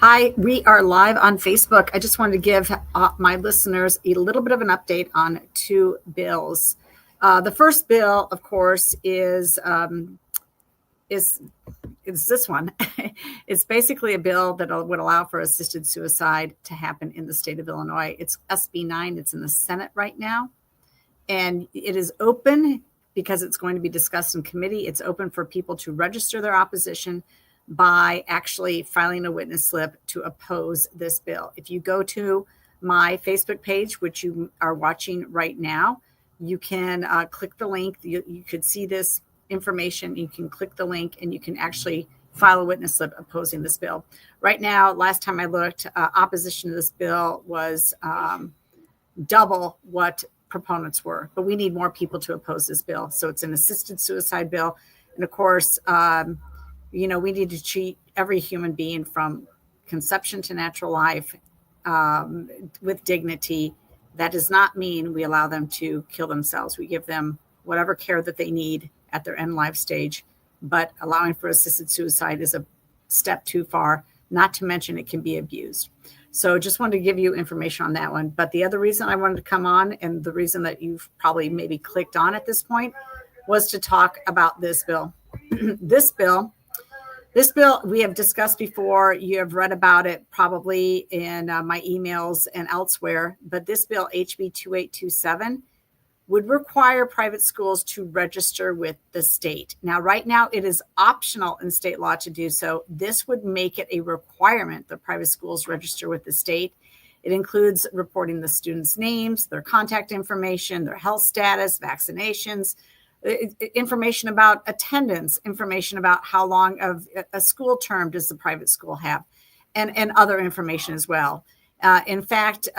Hi, we are live on Facebook. I just wanted to give my listeners a little bit of an update on two bills. The first bill, of course, is this one. It's basically a bill that would allow for assisted suicide to happen in the state of Illinois. It's SB 9. It's in the Senate right now, and it is open because it's going to be discussed in committee. It's open for people to register their opposition by actually filing a witness slip to oppose this bill. If you go to my Facebook page, which you are watching right now, you can click the link. You could see this information. You can click the link and you can actually file a witness slip opposing this bill. Right now, last time I looked, opposition to this bill was double what proponents were, but we need more people to oppose this bill. So it's an assisted suicide bill. And of course, we need to treat every human being from conception to natural life with dignity. That does not mean we allow them to kill themselves. We give them whatever care that they need at their end life stage, but allowing for assisted suicide is a step too far, not to mention it can be abused. So just wanted to give you information on that one. But the other reason I wanted to come on, and the reason that you've probably maybe clicked on at this point, was to talk about this bill. This bill we have discussed before. You have read about it probably in my emails and elsewhere. But this bill, HB 2827, would require private schools to register with the state. Now, right now, it is optional in state law to do so. This would make it a requirement that private schools register with the state. It includes reporting the students' names, their contact information, their health status, vaccinations, information about attendance, information about how long of a school term does the private school have, and other information as well. In fact,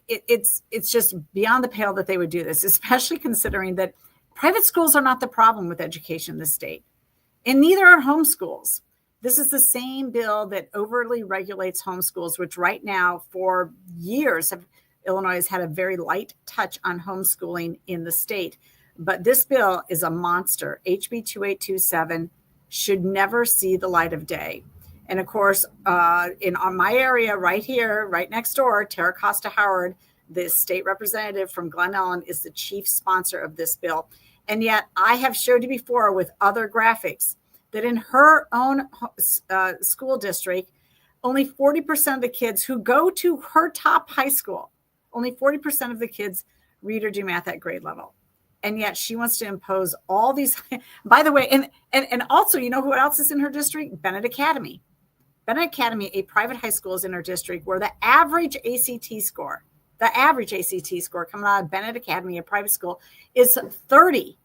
it's just beyond the pale that they would do this, especially considering that private schools are not the problem with education in the state, and neither are homeschools. This is the same bill that overtly regulates homeschools, which right now for years Illinois has had a very light touch on homeschooling in the state. But this bill is a monster. HB 2827 should never see the light of day. And of course, on my area right here, right next door, Tara Costa Howard, the state representative from Glen Ellen, is the chief sponsor of this bill. And yet I have showed you before with other graphics that in her own school district, only 40% of the kids who go to her top high school, only 40% of the kids read or do math at grade level. And yet she wants to impose all these, by the way, and also, you know who else is in her district? Bennett Academy. Bennett Academy, a private high school, is in her district where the average ACT score coming out of Bennett Academy, a private school, is 30.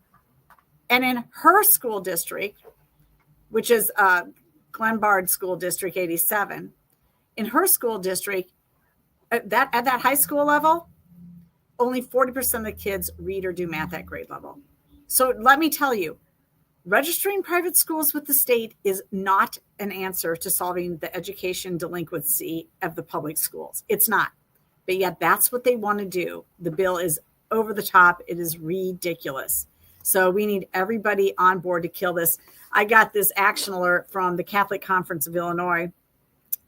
And in her school district, which is Glenbard School District 87, in her school district, at that high school level, only 40% of the kids read or do math at grade level. So let me tell you, registering private schools with the state is not an answer to solving the education delinquency of the public schools. It's not. But yet that's what they want to do. The bill is over the top. It is ridiculous. So we need everybody on board to kill this. I got this action alert from the Catholic Conference of Illinois,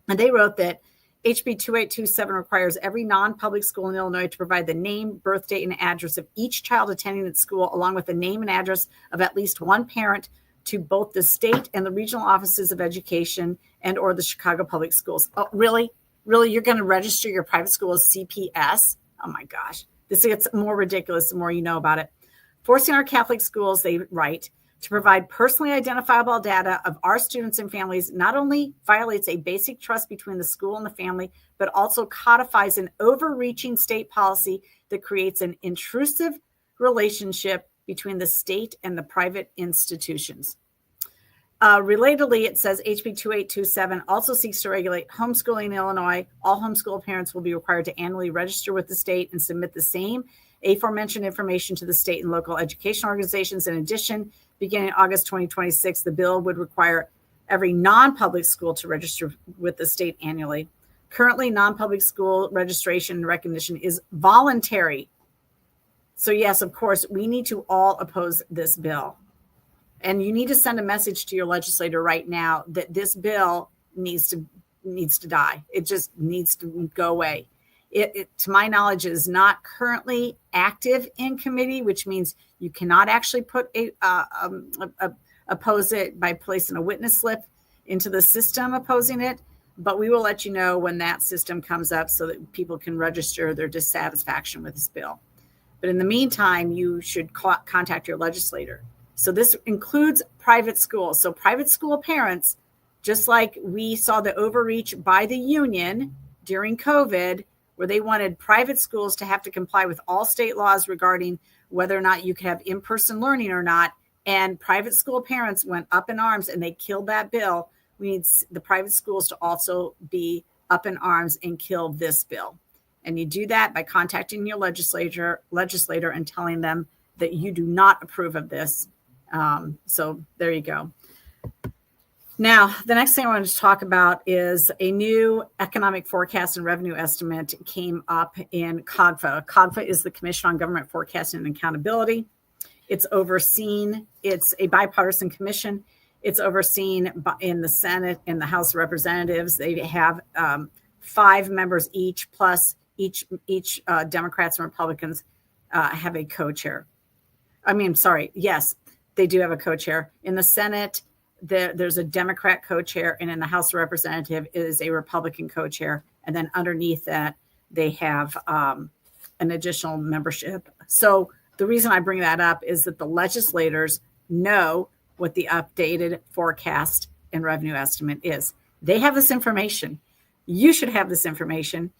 and they wrote that HB 2827 requires every non-public school in Illinois to provide the name, birth date, and address of each child attending its school, along with the name and address of at least one parent, to both the state and the regional offices of education and or the Chicago Public Schools. Oh, really? Really? You're going to register your private school as CPS? Oh my gosh. This gets more ridiculous the more you know about it. Forcing our Catholic schools, they write, to provide personally identifiable data of our students and families not only violates a basic trust between the school and the family, but also codifies an overreaching state policy that creates an intrusive relationship between the state and the private institutions. Relatedly, it says HB 2827 also seeks to regulate homeschooling in Illinois. All homeschool parents will be required to annually register with the state and submit the same aforementioned information to the state and local education organizations. In addition, beginning August 2026, the bill would require every non-public school to register with the state annually. Currently, non-public school registration and recognition is voluntary. So yes, of course, we need to all oppose this bill. And you need to send a message to your legislator right now that this bill needs needs to die. It just needs to go away. It to my knowledge, is not currently active in committee, which means you cannot actually oppose it by placing a witness slip into the system opposing it. But we will let you know when that system comes up so that people can register their dissatisfaction with this bill. But in the meantime, you should contact your legislator. So this includes private schools. So private school parents, just like we saw the overreach by the union during COVID, where they wanted private schools to have to comply with all state laws regarding whether or not you could have in-person learning or not. And private school parents went up in arms and they killed that bill. We need the private schools to also be up in arms and kill this bill. And you do that by contacting your legislator and telling them that you do not approve of this. So there you go. Now, the next thing I wanted to talk about is a new economic forecast and revenue estimate came up in COGFA. COGFA is the Commission on Government Forecasting and Accountability. It's a bipartisan commission. It's overseen in the Senate and the House of Representatives. They have 5 members each, plus each Democrats and Republicans have a co-chair. Yes, they do have a co-chair. In the Senate, there's a Democrat co-chair, and in the House of Representatives is a Republican co-chair. And then underneath that, they have an additional membership. So the reason I bring that up is that the legislators know what the updated forecast and revenue estimate is. They have this information. You should have this information.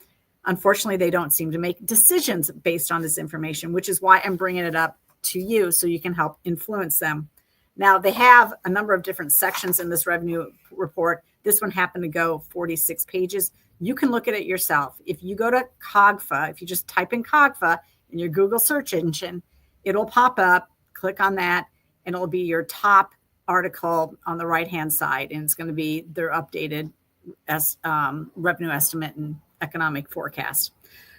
Unfortunately, they don't seem to make decisions based on this information, which is why I'm bringing it up to you so you can help influence them. Now, they have a number of different sections in this revenue report. This one happened to go 46 pages. You can look at it yourself. If you go to COGFA, if you just type in COGFA in your Google search engine, it'll pop up. Click on that, and it'll be your top article on the right-hand side. And it's going to be their updated revenue estimate and economic forecast.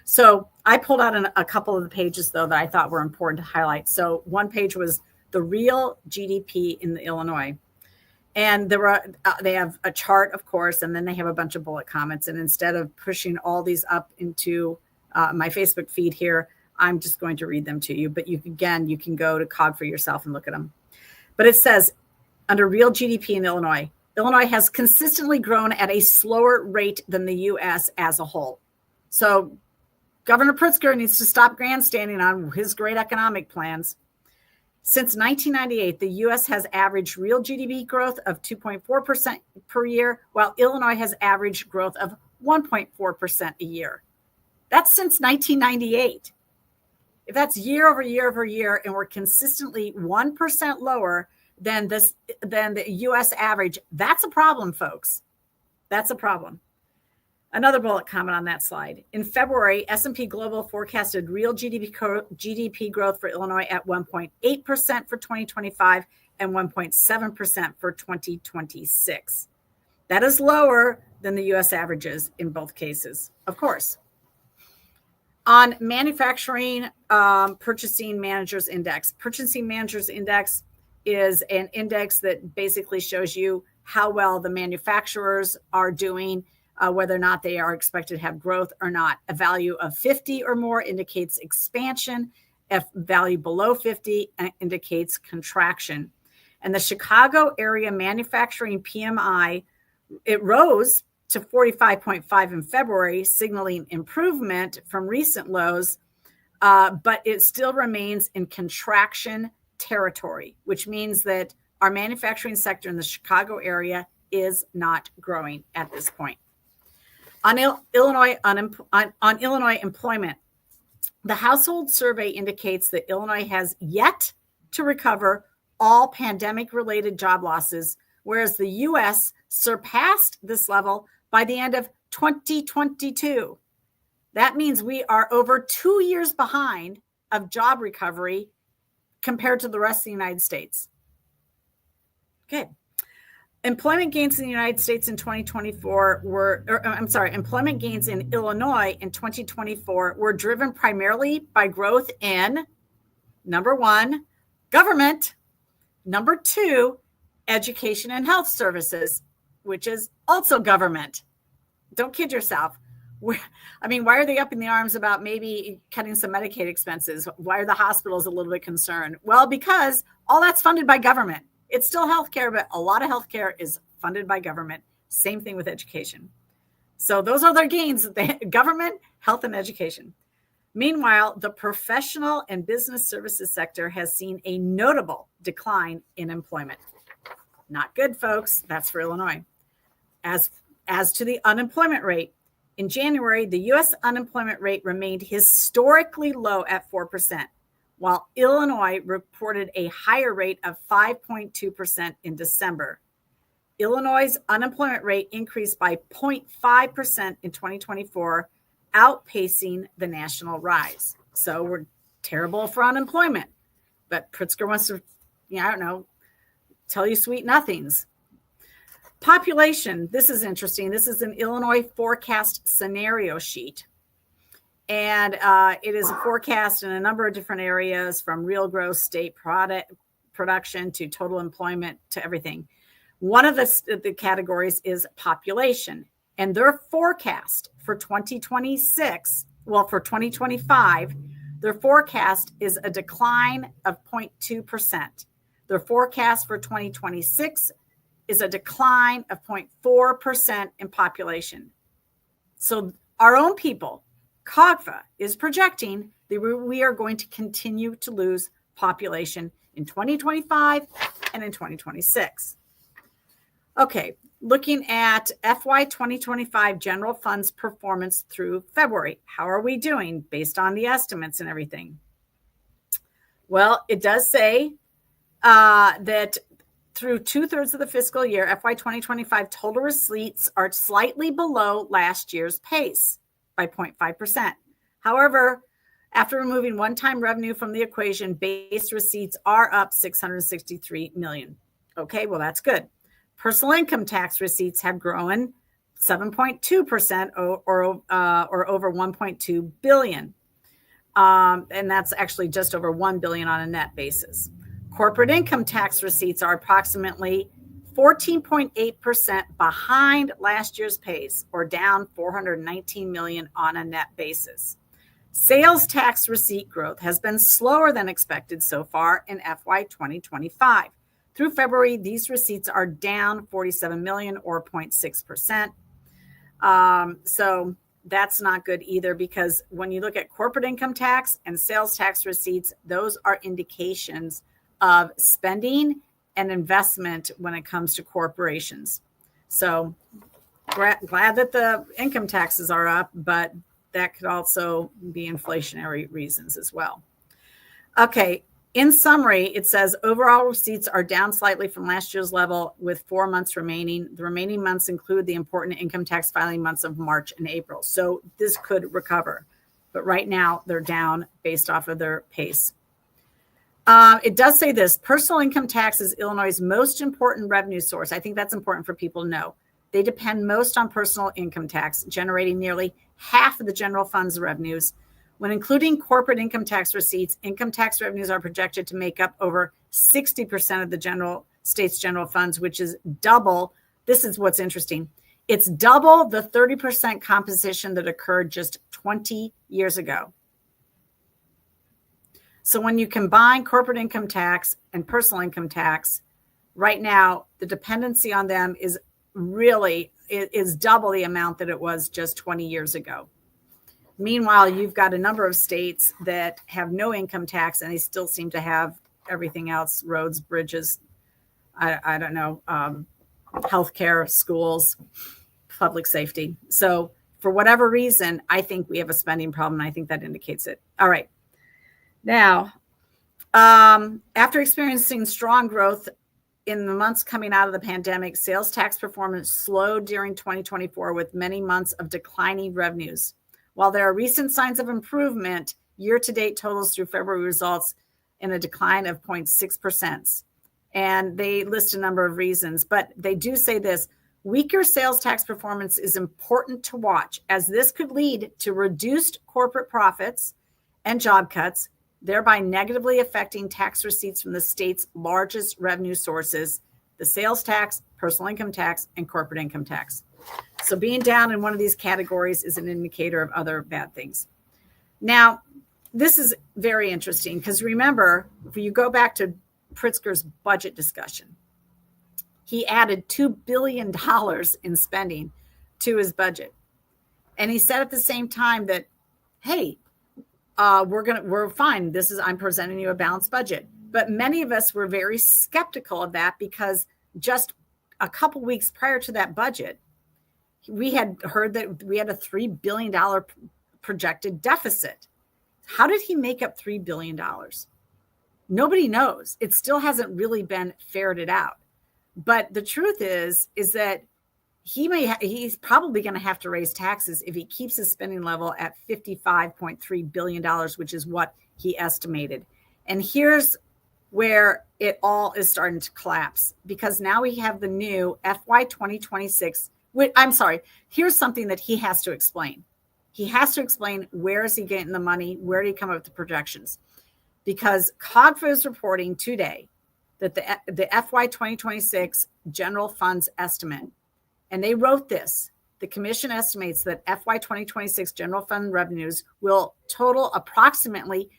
So I pulled out a couple of the pages, though, that I thought were important to highlight. So one page was the real GDP in Illinois. And they have a chart, of course, and then they have a bunch of bullet comments. And instead of pushing all these up into my Facebook feed here, I'm just going to read them to you. But you can go to COG for yourself and look at them. But it says, under real GDP in Illinois, Illinois has consistently grown at a slower rate than the U.S. as a whole. So Governor Pritzker needs to stop grandstanding on his great economic plans. Since 1998, the U.S. has averaged real GDP growth of 2.4% per year, while Illinois has averaged growth of 1.4% a year. That's since 1998. If that's year over year over year, and we're consistently 1% lower than the U.S. average, that's a problem, folks. That's a problem. Another bullet comment on that slide. In February, S&P Global forecasted real GDP growth for Illinois at 1.8% for 2025 and 1.7% for 2026. That is lower than the U.S. averages in both cases, of course. On manufacturing purchasing managers index. Purchasing managers index is an index that basically shows you how well the manufacturers are doing, whether or not they are expected to have growth or not. A value of 50 or more indicates expansion. A value below 50 indicates contraction. And the Chicago area manufacturing PMI, it rose to 45.5 in February, signaling improvement from recent lows, but it still remains in contraction territory, which means that our manufacturing sector in the Chicago area is not growing at this point. On Illinois employment, the household survey indicates that Illinois has yet to recover all pandemic-related job losses, whereas the U.S. surpassed this level by the end of 2022. That means we are over 2 years behind of job recovery compared to the rest of the United States. Okay. Employment gains in the United States in 2024 employment gains in Illinois in 2024 were driven primarily by growth in, number one, government, number two, education and health services, which is also government. Don't kid yourself. I mean, why are they up in the arms about maybe cutting some Medicaid expenses? Why are the hospitals a little bit concerned? Well, because all that's funded by government. It's still healthcare, but a lot of healthcare is funded by government. Same thing with education. So those are their gains: government, health, and education. Meanwhile, the professional and business services sector has seen a notable decline in employment. Not good, folks. That's for Illinois. As to the unemployment rate, in January, the U.S. unemployment rate remained historically low at 4%, while Illinois reported a higher rate of 5.2% in December. Illinois' unemployment rate increased by 0.5% in 2024, outpacing the national rise. So we're terrible for unemployment. But Pritzker wants to, tell you sweet nothings. Population, this is interesting. This is an Illinois forecast scenario sheet. And it is a forecast in a number of different areas, from real gross state production to total employment to everything. One of the categories is population. And their forecast for 2026, for 2025, their forecast is a decline of 0.2%. Their forecast for 2026 is a decline of 0.4% in population. So our own people, COGFA, is projecting that we are going to continue to lose population in 2025 and in 2026. Okay, looking at FY 2025 general funds performance through February. How are we doing based on the estimates and everything? Well, it does say that through 2/3 of the fiscal year, FY 2025 total receipts are slightly below last year's pace by 0.5%. However, after removing one-time revenue from the equation, base receipts are up $663 million. Okay, well, that's good. Personal income tax receipts have grown 7.2% or over $1.2 billion. And that's actually just over $1 billion on a net basis. Corporate income tax receipts are approximately 14.8% behind last year's pace, or down $419 million on a net basis. Sales tax receipt growth has been slower than expected so far in FY 2025. Through February, these receipts are down $47 million or 0.6%. So that's not good either, because when you look at corporate income tax and sales tax receipts, those are indications of spending and investment when it comes to corporations. So glad that the income taxes are up, but that could also be inflationary reasons as well. Okay, in summary, it says overall receipts are down slightly from last year's level with 4 months remaining. The remaining months include the important income tax filing months of March and April. So this could recover. But right now, they're down based off of their pace. It does say this: personal income tax is Illinois' most important revenue source. I think that's important for people to know. They depend most on personal income tax, generating nearly half of the general fund's revenues. When including corporate income tax receipts, income tax revenues are projected to make up over 60% of the state's general funds, which is double. This is what's interesting. It's double the 30% composition that occurred just 20 years ago. So when you combine corporate income tax and personal income tax, right now, the dependency on them is double the amount that it was just 20 years ago. Meanwhile, you've got a number of states that have no income tax and they still seem to have everything else: roads, bridges, I don't know, healthcare, schools, public safety. So for whatever reason, I think we have a spending problem, and I think that indicates it. All right. Now, after experiencing strong growth in the months coming out of the pandemic, sales tax performance slowed during 2024 with many months of declining revenues. While there are recent signs of improvement, year-to-date totals through February results in a decline of 0.6%. And they list a number of reasons, but they do say this: weaker sales tax performance is important to watch, as this could lead to reduced corporate profits and job cuts, thereby negatively affecting tax receipts from the state's largest revenue sources, the sales tax, personal income tax, and corporate income tax. So being down in one of these categories is an indicator of other bad things. Now, this is very interesting because remember, if you go back to Pritzker's budget discussion, he added $2 billion in spending to his budget. And he said at the same time that, hey, we're fine. I'm presenting you a balanced budget. But many of us were very skeptical of that because just a couple weeks prior to that budget, we had heard that we had a $3 billion projected deficit. How did he make up $3 billion? Nobody knows. It still hasn't really been ferreted out. But the truth is that he's probably going to have to raise taxes if he keeps his spending level at $55.3 billion, which is what he estimated. And here's where it all is starting to collapse, because now we have the new FY 2026. I'm sorry. Here's something that he has to explain. He has to explain, where is he getting the money? Where did he come up with the projections? Because COGFA is reporting today that the FY 2026 general funds estimate, and they wrote this, the commission estimates that FY 2026 general fund revenues will total approximately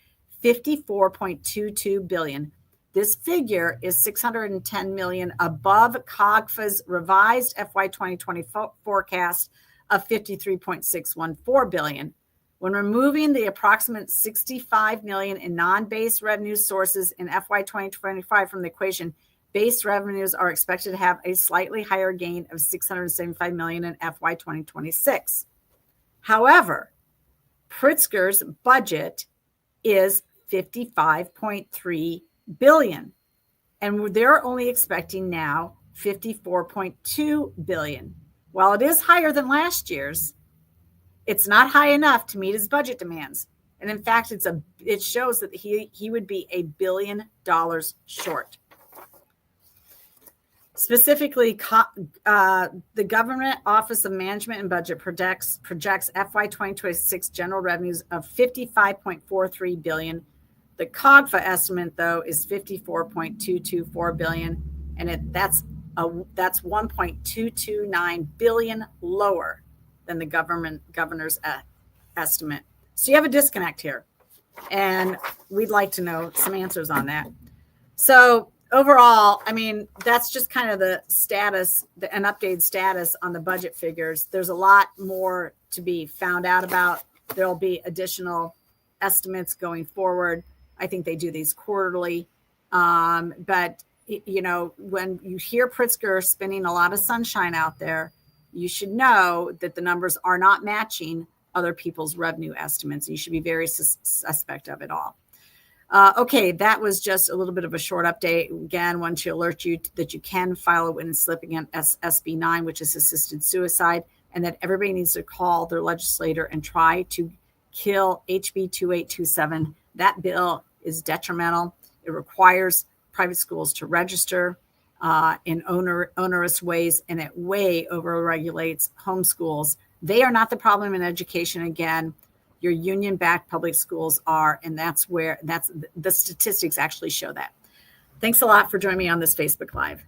$54.22 billion. This figure is $610 million above COGFA's revised FY 2024 forecast of $53.614 billion. When removing the approximate $65 million in non-base revenue sources in FY 2025 from the equation, base revenues are expected to have a slightly higher gain of $675 million in FY 2026. However, Pritzker's budget is $55.3 billion, and they're only expecting now $54.2 billion. While it is higher than last year's, it's not high enough to meet his budget demands. And in fact, it shows that he would be $1 billion short. Specifically, the Government Office of Management and Budget projects FY 2026 general revenues of $55.43 billion. The COGFA estimate, though, is $54.224 billion, and that's $1.229 billion lower than the governor's estimate. So you have a disconnect here, and we'd like to know some answers on that. So overall, I mean, that's just kind of the status, an updated status on the budget figures. There's a lot more to be found out about. There'll be additional estimates going forward. I think they do these quarterly. But, you know, when you hear Pritzker spinning a lot of sunshine out there, you should know that the numbers are not matching other people's revenue estimates. You should be very suspect of it all. Okay, that was just a little bit of a short update. Again, want to alert you that you can file a witness slip against SB 9, which is assisted suicide, and that everybody needs to call their legislator and try to kill HB 2827. That bill is detrimental. It requires private schools to register in onerous ways, and it way over-regulates homeschools. They are not the problem in education. Again, your union-backed public schools are, and that's the statistics actually show that. Thanks a lot for joining me on this Facebook Live.